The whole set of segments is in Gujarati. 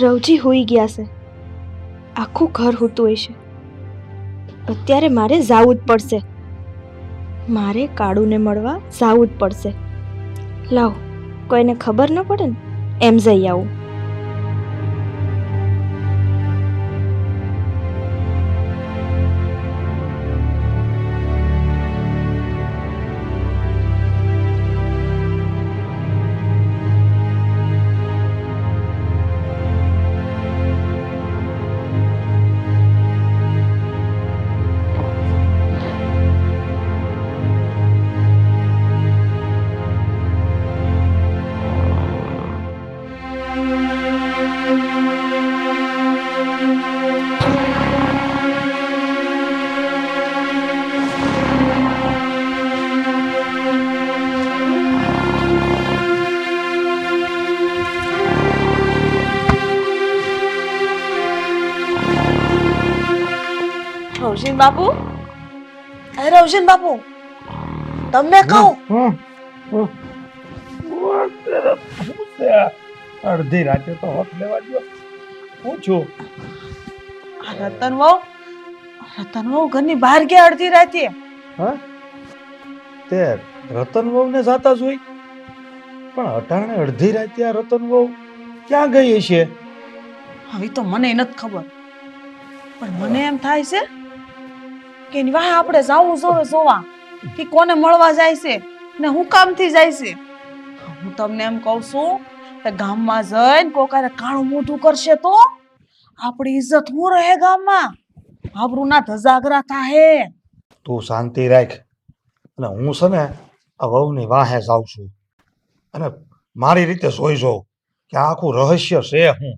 રવજી હોઈ ગયા છે, આખું ઘર હોતું હશે. અત્યારે મારે જાવું જ પડશે. મારે કાળુને મળવા જાવું જ પડશે. લાવ, કોઈને ખબર ન પડે ને એમ જઈ આવું. રવજીન બાપુ, રવજીન બાપુ, તમને કહું અડધી રાતે તો હોત લેવા દો. હું છું રતન વહુ ઘરની બહાર ગયા અડધી રાતે. હા તે રતન વહુ ને જાતા જોઈ, પણ અટાણે અડધી રાતે આ રતન વહુ ક્યાં ગઈ છે? હવે તો મને નથી ખબર, પણ મને એમ થાય છે કે એની વાહ આપણે જાવું જોવા કે કોને મળવા જાય છે ને હું કામથી જાય છે. હું તમને એમ કહું છું કે ગામમાં જઈને કોકાને કાળું મોઢું કરશે તો આપણી ઇજ્જત હું રહે ગામમાં, આબરૂના ધજાગરા થાહે. તું શાંતિ રાખ, અને હું છે ને આ વહુની વાહે જાઉં છું, અને મારી રીતે જોઈ જોઉં કે આ આખું રહસ્ય છે હું.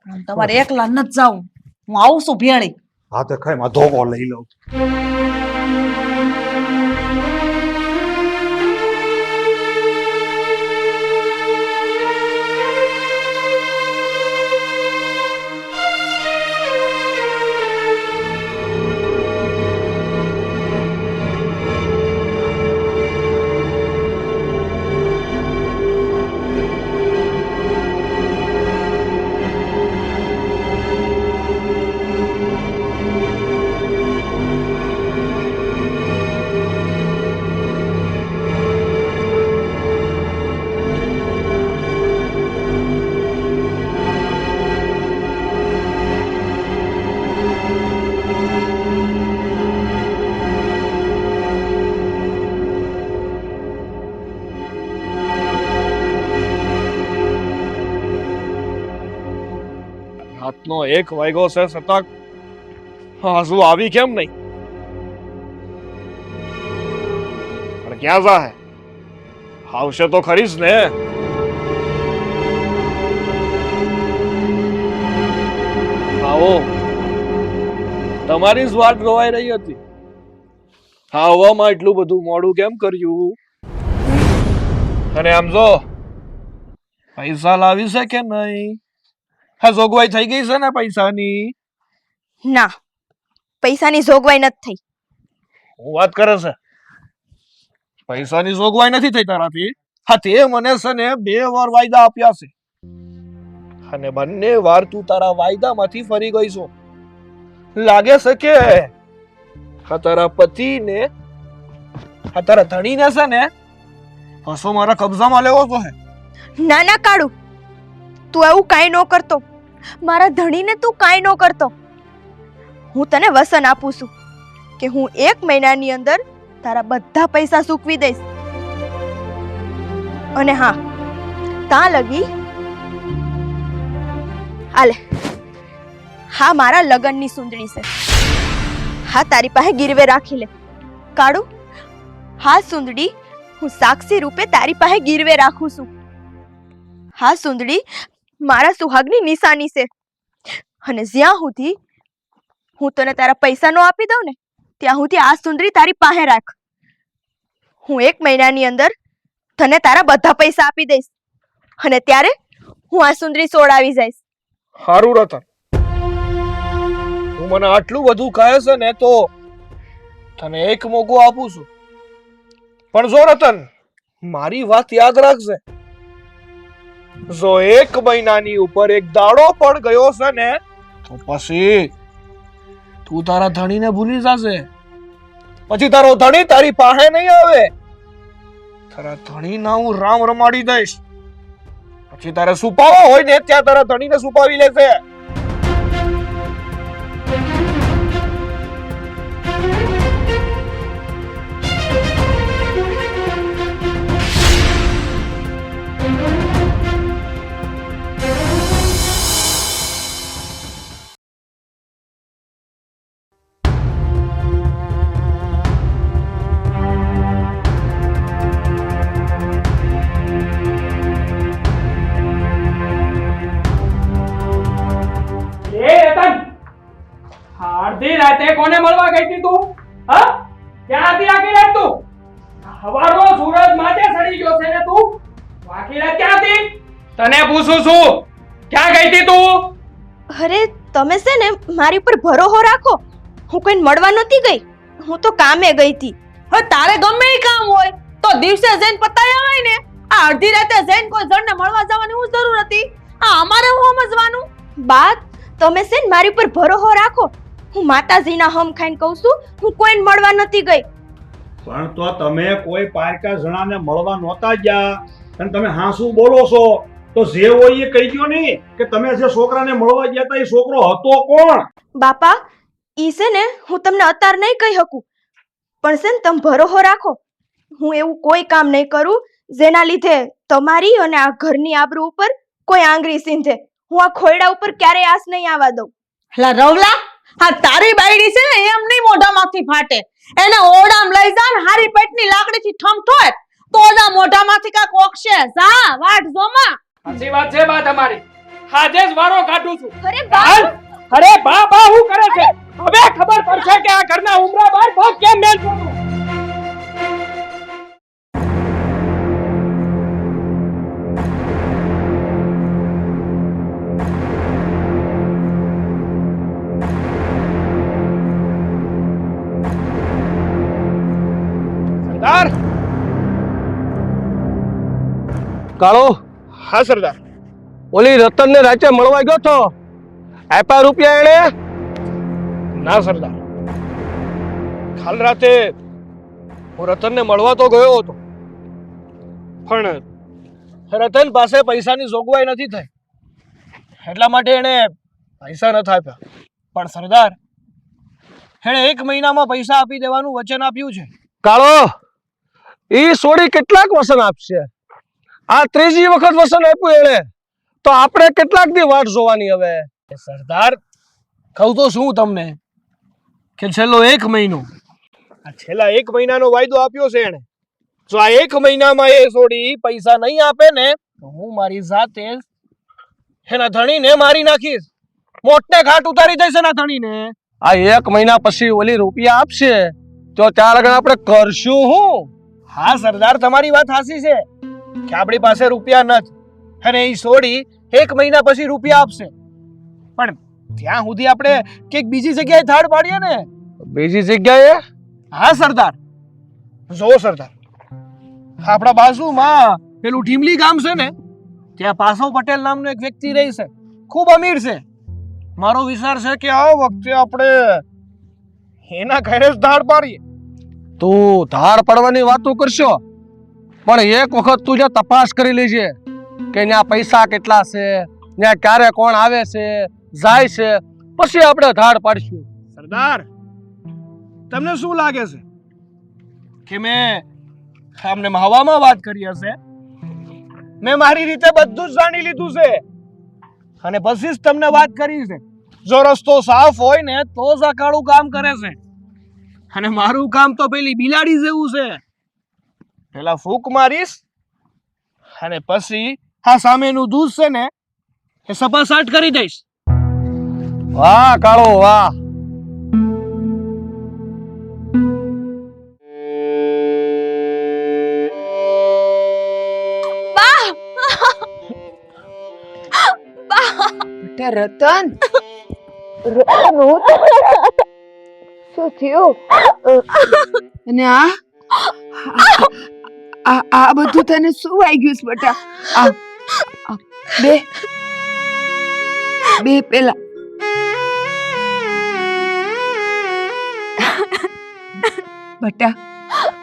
પણ તમારે એકલા નથી જાવું, હું આવું છું ભેળી. હા તો ખાઈ માં ધોકો લઈ લઉં. રાતનો 1 વાગ્યો છે છતાં હજુ આવી કેમ નહીં? પણ ક્યાં જાહે? આવશે તો ખરી જ ને. આવો, તમારી જ વાટ જોવાઈ રહી હતી. આવવામાં એટલું બધું મોડું કેમ કર્યું? અને આમ જો, પૈસા લાવી છે કે નહીં? હા, જોગવાઈ થઈ ગઈ છે ને પૈસાની? ના, પૈસાની જોગવાઈ નથી થઈ. હું વાત કરે છે? પૈસાની જોગવાઈ નથી થઈ તારાથી? હા, તે મને છે ને 2 વાર વાયદા આપ્યા છે, અને બંને વાર તું તારા વાયદામાંથી ફરી ગઈ છો. લાગે છે કે હા તારા પતિને, હા તારા ધણીને છે ને હસો મારા કબજામાં લેવો તો હે. ના ના કાળુ, તું એવું કાંઈ ન કરતો. મારા ધણીને તું કાંઈ ન કરતો. હું તને વસન આપું છું કે હું 1 મહિનાની અંદર તારા બધા પૈસા ચૂકવી દઈશ. અને હા, ત્યાં લગી આલે, હા મારા લગનની સુંદડી છે, હા તારી પાસે ગીરવે રાખી લે. કાળુ, હા સુંદડી હું સાક્ષી રૂપે તારી પાસે ગીરવે રાખું છું. હા સુંદડી મારા સુહાગની નિશાની છે, અને જ્યાં સુધી હું તને તારા પૈસા નો આપી દઉં ને ત્યાં સુધી આ સુંદરી તારી પાસે રાખ. હું 1 મહિનાની અંદર તને તારા બધા પૈસા આપી દઈશ, અને ત્યારે હું આ સુંદરી સોડાવી જઈશ. હારું રતન, તું મને આટલું બધું કહે છે ને તો તને એક મોકો આપું છું. પણ જો રતન, મારી વાત યાદ રાખજે, જો 1 મહિનાની ઉપર એક દાડો પણ ગયો છે ને તો પછી તું તારા ધણીને ભૂલી જશે. પછી તારો ધણી તારી પાસે નહીં આવે. તારા ધણીના હું રામ રમાડી દઈશ. પછી તારે સુપાવો હોય ને ત્યાં તારા ધણીને સુપાવી લેશે. એ રતન, અડધી રાતે કોને મળવા ગઈ હતી તું? હા, ક્યાં હતી આખી રાત તું? હવારનો સૂરજ માથે સડી ગયો છે ને તું આખી રાત ક્યાં હતી? તને પૂછું છું, ક્યાં ગઈ હતી તું? અરે તમે છે ને મારી ઉપર ભરોસો રાખો. હું કોઈને મળવા નહોતી ગઈ, હું તો કામે ગઈ હતી. હવે તારે ગમે ઈ કામ હોય તો દિવસે જઈને પતાય આવાય ને. આ અડધી રાતે જઈને કોઈ જણને મળવા જવાની હું જરૂર હતી? આ અમારે હું સમજવાનું? બાત તમે છે ને મારી ઉપર ભરોસો રાખો. હું માતાજીના હમ ખાઈને કહું છું, હું કોઈને મળવા નથી ગઈ. પણ તો તમે કોઈ પારકા જણાને મળવા નહોતા ગયા અને તમે હાસું બોલો છો. તો જે હોય એ કહી દો નહીં કે તમે જે છોકરાને મળવા ગયા હતા એ છોકરો હતો કોણ? બાપા ઈ છે ને હું તમને અત્યારે નહીં કહી શકું, પણ છે ને તમે ભરોસો રાખો. હું એવું કોઈ કામ નહીં કરું જેના લીધે તમારી અને આ ઘરની આબરૂ ઉપર કોઈ આંગળી સીંધે. હું આ ખોયડા ઉપર ક્યારેય આસ નહીં આવવા દઉં. હલા રવલા, આ તારી બાયડી છે ને એમ નહીં મોઢામાંથી ફાટે. એને ઓરડામાં લઈ જા ને હારી પેટની લાકડીથી ઠમઠોય તો જ આ મોઢામાંથી કાંઈક ઓકશે. જા વાટ જોમાં. સાચી વાત છે બા તમારી. આજે જ વારો કાઢું છું. અરે બા, અરે બા બા હું કરે છે? હવે ખબર પડશે કે આ ઘરના ઉમરા બાર ભાગ કેમ મેલ છોડું. સરદાર. કાળો. હા સરદાર. ઓલી રતનને રાતે મળવા ગયો તો આપ્યા રૂપિયા એણે? ના સરદાર, કાલ રાતે હું રતનને મળવા તો ગયો હતો, પણ રતન પાસે પૈસાની જોગવાઈ નથી થઈ, એટલા માટે એણે પૈસા નથી આપ્યા. પણ સરદાર, એણે 1 મહિનામાં પૈસા આપી દેવાનું વચન આપ્યું છે. કાળો, ઈ સોડી કેટલાક વચન આપશે? આ ત્રીજી વખત વચન આપ્યું એણે, તો આપણે કેટલાક દી વાટ જોવાની હવે? સરદાર, કહું તો શું તમને કે છેલ્લો 1 મહિનો, આ છેલ્લા 1 મહિનાનો વાયદો આપ્યો છે એણે. જો આ 1 મહિનામાં એ સોડી પૈસા નહીં આપે ને તો હું મારી જાતે એના ધણીને મારી નાખીશ. મોટને ઘાટ ઉતારી દઈશ એના ધણીને. આ 1 મહિના પછી ઓલી રૂપિયા આપશે તો ત્યાં લગન આપણે કરશું હું? હા સરદાર, તમારી વાત સાચી છે કે આપણી પાસે રૂપિયા નથી અને એ સોડી 1 મહિના પછી રૂપિયા આપશે, પણ ત્યાં સુધી આપણે કઈક બીજી જગ્યાએ થાળ પાડીએ ને. બીજી જગ્યાએ? હા સરદાર. જો સરદાર, આપણા બાજુમાં પેલું ઢીમલી ગામ છે ને, ત્યાં પાસવ પટેલ નામનો એક વ્યક્તિ રહે છે, ખૂબ અમીર છે. મારો વિચાર છે કે આ વખતે આપણે એના ઘરે જ ધાડ પાડીએ. તું ધાડ પાડવાની વાતો કરશો, પણ એક વખત તું જ્યાં તપાસ કરી લેજે કે ત્યાં પૈસા કેટલા છે, ત્યાં ક્યારે કોણ આવે છે જાય છે, પછી આપણે ધાડ પાડીશું. સરદાર, તમને શું લાગે છે કે મેં આમને હવામાં વાત કરી હશે? મેં મારી રીતે બધું જ જાણી લીધું છે અને પછી જ તમને વાત કરી છે. જો રસ્તો સાફ હોય ને તો જ આ કાળું કામ કરે છે, અને મારું કામ તો પેલી બિલાડી જેવું છે. પેલા ફૂંક મારીશ અને પછી આ સામેનું દૂધ છે ને એ સપાસાટ કરી દઈશ. વાહ કાળો વાહ. રતન શું થયું? અને આ બધું તને શું વાગ્યું છે બેટા? બે બે પેલા બટા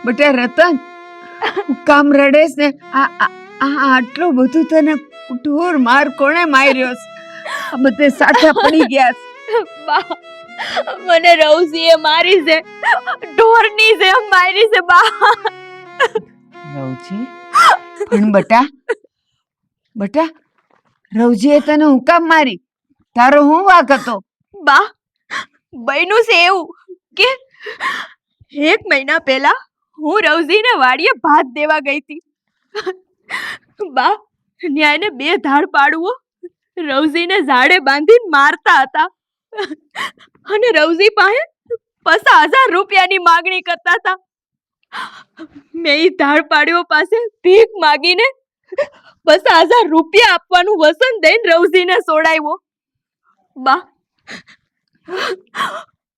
બટા રતન કામ રડેસ ને આટલું બધું તને ઢોર માર કોણે માર્યો છે? આ બધે સાચા પડી ગયા છે. બા મને રવજીએ મારી છે, ઢોરની છે મારી છે બા. રવજી પણ બટા બટા રવજીએ તને હું કામ મારી? તારો હું વાંક હતો? બા બન્યું છે એવું કે 1 મહિના પહેલા હું રવજીને વાડીએ ભાત દેવા ગઈ હતી. બા ન્યાયને 2 ધાડ પાડવો રવજીને ઝાડે બાંધીને મારતા હતા અને રવજી પાસે 50,000 રૂપિયાની માંગણી કરતા હતા. મેં ઈ ધાડ પાડ્યો પાસે ભીખ માગીને 50,000 રૂપિયા આપવાનું વસન દઈને રવજીને સોડાવ્યો. બા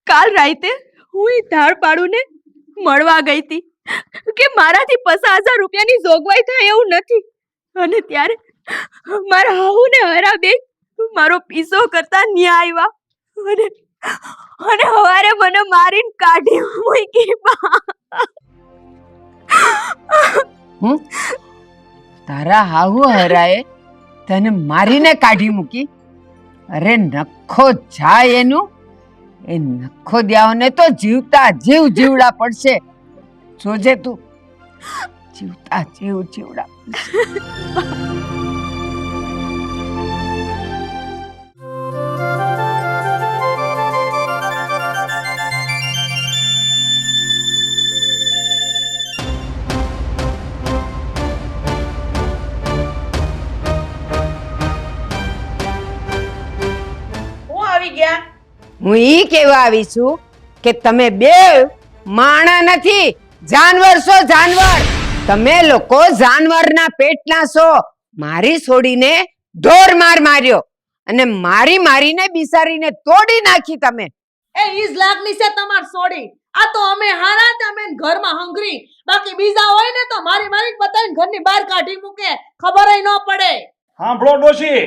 કાલ રાતે હું ઈ ધાડ પાડુને મળવા ગઈ હતી કે મારાથી 50,000 રૂપિયાની જોગવાઈ થાય એવું નથી, અને ત્યારે મારા હાહુ ને હરા બે મારો પીસો કરતા ન્યા આવ્યા અને હવારે મને મારીને કાઢી મૂકી. હું તારા હાહુ હરાએ તને મારીને કાઢી મૂકી? અરે નખો જાય એનું, એ નખો દ્યાઓને તો જીવતા જીવ જીવડા પડશે. જોજે તું, જીવતા જીવ જીવડા પડશે. હું ઈ કહેવા આવી છું કે તમે બે માણા નથી, જાનવર છો જાનવર. તમે લોકો જાનવરના પેટના છો. મારી છોડીને ઢોર માર માર્યો અને મારી મારીને બિસારીને તોડી નાખી તમે. એ ઈજ લાગણી છે તમાર સોડી. આ તો અમે હારા જ અમે ઘરમાં હંગરી, બાકી બીજા હોય ને તો મારી મારી બતાવીને ઘરની બહાર કાઢી મૂકે, ખબરય ન પડે. સાંભળો ડોશી,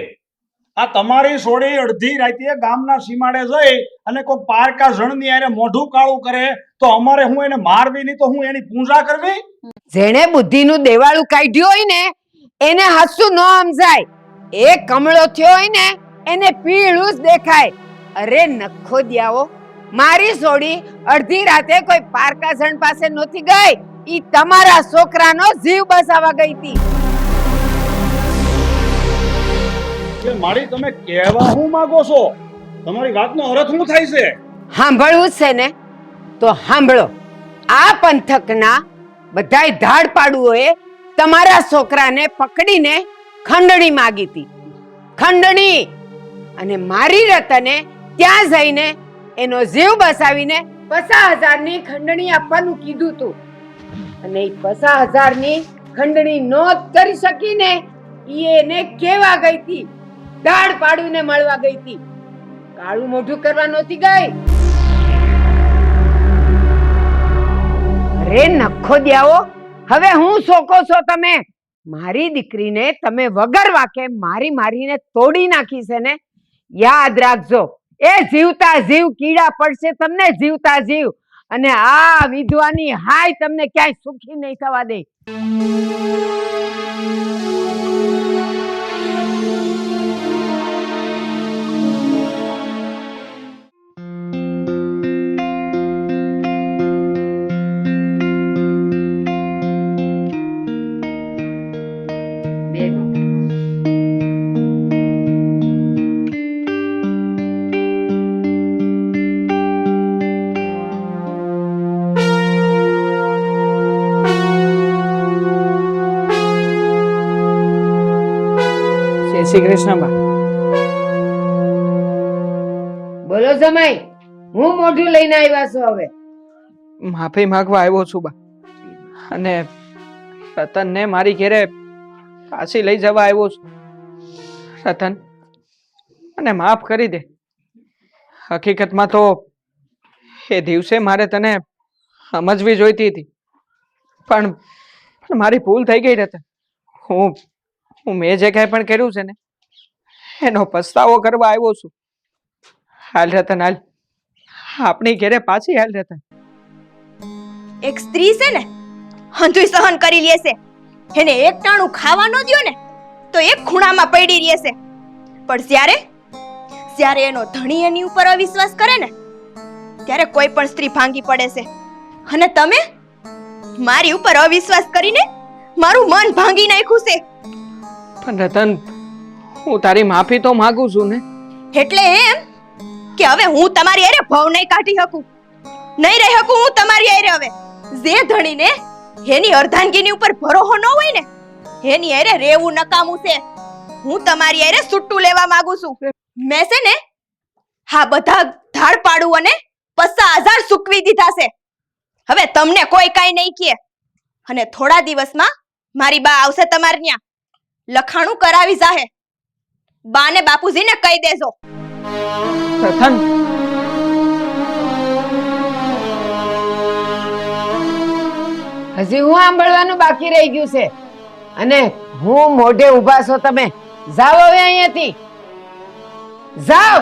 આ તમારી સોડી અડધી રાતે ગામના સીમાડે જઈ અને કોઈ પારકા જણની આરે મોઢું કાળું કરે તો અમારે હું એને મારવી નહીં તો હું એની પૂજા કરવી? જેણે બુદ્ધિનું દેવાળું કાઢ્યું હોય ને એને હાસું ન સમજાય. એ કમળો થયો હોય ને એને પીળું જ દેખાય. અરે નખો દ્યાઓ, મારી સોડી અડધી રાતે કોઈ પારકા જણ પાસે નહોતી ગઈ, ઈ તમારા છોકરાનો જીવ બચાવવા ગઈ હતી. કે મારી તમે કહેવા હું માંગો છો? તમારી વાતનો અર્થ શું થાય છે? સાંભળવું છે ને તો સાંભળો. આ પંથકના બધાય ધાડ પાડુઓએ તમારા છોકરાને પકડીને ખંડણી માંગી હતી. ખંડણી. અને મારી રતને ત્યાં જઈને એનો જીવ બચાવીને 50,000 ની ખંડણી આપવાનું કીધું હતું. અને એ 50,000 ની ખંડણી નોંધ કરી શકીને ઈ એને કેવા ગઈ હતી, દાડ પાડુને મળવા ગઈ હતી. કાળું મોઢું કરવા નહોતી ગઈ. અરે નખો દ્યાઓ, હવે હું શોકો છો તમે? મારી દીકરીને તમે વગર વાકે મારીને તોડી નાખી છે ને. યાદ રાખજો, એ જીવતા જીવ કીડા પડશે તમને, જીવતા જીવ. અને આ વિધવાની હાય તમને ક્યાંય સુખી નહીં થવા દે. શ્રી કૃષ્ણ બા. બોલો જમાઈ, હું મોઢું લઈને આવ્યા છો? હવે માફી માંગવા આવ્યો છું બા, અને રતનને મારી ઘેરે પાછી લઈ જવા આવ્યો છું. રતન, મને માફ કરી દે. હકીકતમાં તો એ દિવસે મારે તને સમજવી જોઈતી હતી, પણ મારી ભૂલ થઈ ગઈ રતન. હું મેં જે કાંઈ પણ કર્યું છે ને એનો પસ્તાવો કરવા આવ્યો છું. હાલ રતન હાલ, આપણી ઘરે પાછી હાલ રતન. એક સ્ત્રી છે ને હંધુય સહન કરી લેશે, એને એક ટાણું ખાવા ન દ્યો ને તો એક ખૂણામાં પડી રહેશે. પણ જ્યારે એનો ધણી એની ઉપર અવિશ્વાસ કરે ને ત્યારે કોઈ પણ સ્ત્રી ભાંગી પડે છે. અને તમે મારી ઉપર અવિશ્વાસ કરીને મારું મન ભાંગી નાખ્યું છે. પણ રતન, હું તારી માફી તો માંગુ છું ને. એટલે એમ કે હવે હું તમારી હારે ભાવ નહીં કાઢી શકું, નહીં રહી શકું હું તમારી હારે. હવે જે ધણીને એની અર્ધાંગીની ઉપર ભરોસો ન હોય ને એની હારે રહેવું નકામું છે. હું તમારી હારે સુટ્ટું લેવા માંગુ છું. મેં છે ને હા બધા ધાડ પાડું અને 50,000 સૂકવી દીધા છે. હવે તમને કોઈ કાઈ નહીં કહે. અને થોડા દિવસમાં મારી બા આવશે તમારે ત્યાં, લખાણું કરાવી જાહે. બા ને બાપુજીને કહી દેજો. રતન, હજી હું સાંભળવાનું બાકી રહી ગયું છે અને હું મોઢે ઊભા છો તમે. જાઓ હવે અહીંયાથી, જાઓ.